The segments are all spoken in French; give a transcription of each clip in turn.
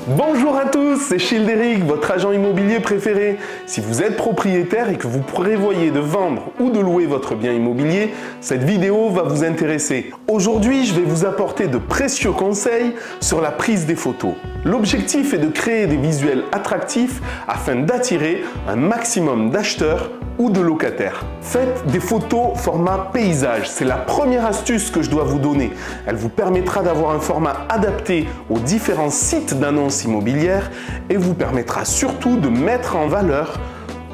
Bonjour à tous, c'est Childéric, votre agent immobilier préféré. Si vous êtes propriétaire et que vous prévoyez de vendre ou de louer votre bien immobilier, cette vidéo va vous intéresser. Aujourd'hui, je vais vous apporter de précieux conseils sur la prise des photos. L'objectif est de créer des visuels attractifs afin d'attirer un maximum d'acheteurs ou de locataires. Faites des photos format paysage, c'est la première astuce que je dois vous donner. Elle vous permettra d'avoir un format adapté aux différents sites d'annonces immobilières et vous permettra surtout de mettre en valeur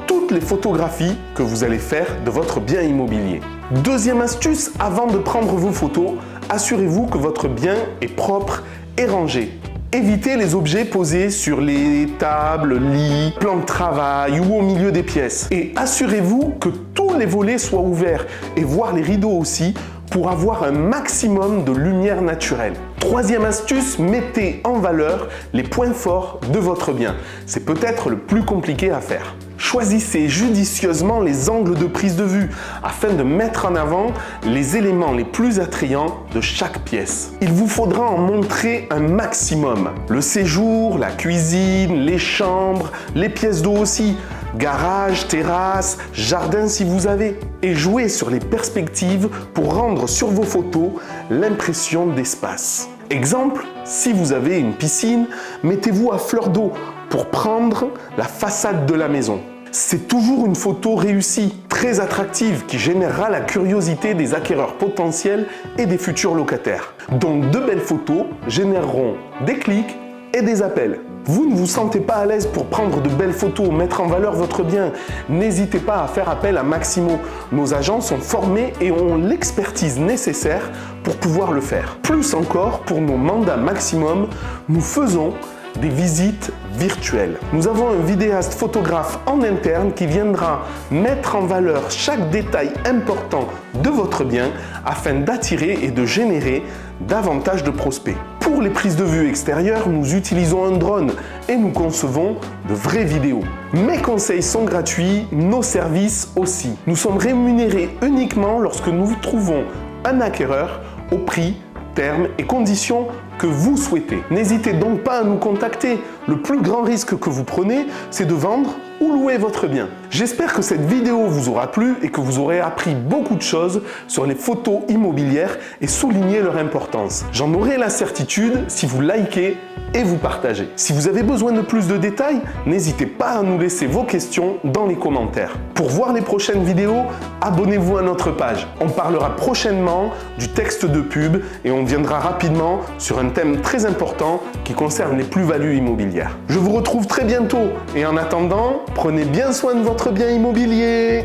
toutes les photographies que vous allez faire de votre bien immobilier. Deuxième astuce, avant de prendre vos photos, assurez-vous que votre bien est propre et rangé. Évitez les objets posés sur les tables, lits, plans de travail ou au milieu des pièces. Et assurez-vous que tous les volets soient ouverts et voire les rideaux aussi pour avoir un maximum de lumière naturelle. Troisième astuce, mettez en valeur les points forts de votre bien. C'est peut-être le plus compliqué à faire. Choisissez judicieusement les angles de prise de vue afin de mettre en avant les éléments les plus attrayants de chaque pièce. Il vous faudra en montrer un maximum. Le séjour, la cuisine, les chambres, les pièces d'eau aussi, garage, terrasse, jardin si vous avez. Et jouez sur les perspectives pour rendre sur vos photos l'impression d'espace. Exemple, si vous avez une piscine, mettez-vous à fleur d'eau pour prendre la façade de la maison. C'est toujours une photo réussie, très attractive, qui générera la curiosité des acquéreurs potentiels et des futurs locataires. Donc de belles photos généreront des clics et des appels. Vous ne vous sentez pas à l'aise pour prendre de belles photos, mettre en valeur votre bien, n'hésitez pas à faire appel à Maximo. Nos agents sont formés et ont l'expertise nécessaire pour pouvoir le faire. Plus encore, pour nos mandats maximum, nous faisons des visites virtuelles. Nous avons un vidéaste photographe en interne qui viendra mettre en valeur chaque détail important de votre bien afin d'attirer et de générer davantage de prospects. Pour les prises de vue extérieures, nous utilisons un drone et nous concevons de vraies vidéos. Mes conseils sont gratuits, nos services aussi. Nous sommes rémunérés uniquement lorsque nous trouvons un acquéreur au prix, termes et conditions que vous souhaitez. N'hésitez donc pas à nous contacter. Le plus grand risque que vous prenez, c'est de vendre ou louer votre bien. J'espère que cette vidéo vous aura plu et que vous aurez appris beaucoup de choses sur les photos immobilières et souligné leur importance. J'en aurai la certitude si vous likez et vous partagez. Si vous avez besoin de plus de détails, n'hésitez pas à nous laisser vos questions dans les commentaires. Pour voir les prochaines vidéos, abonnez-vous à notre page. On parlera prochainement du texte de pub et on viendra rapidement sur un thème très important qui concerne les plus-values immobilières. Je vous retrouve très bientôt et en attendant, prenez bien soin de votre bien immobilier.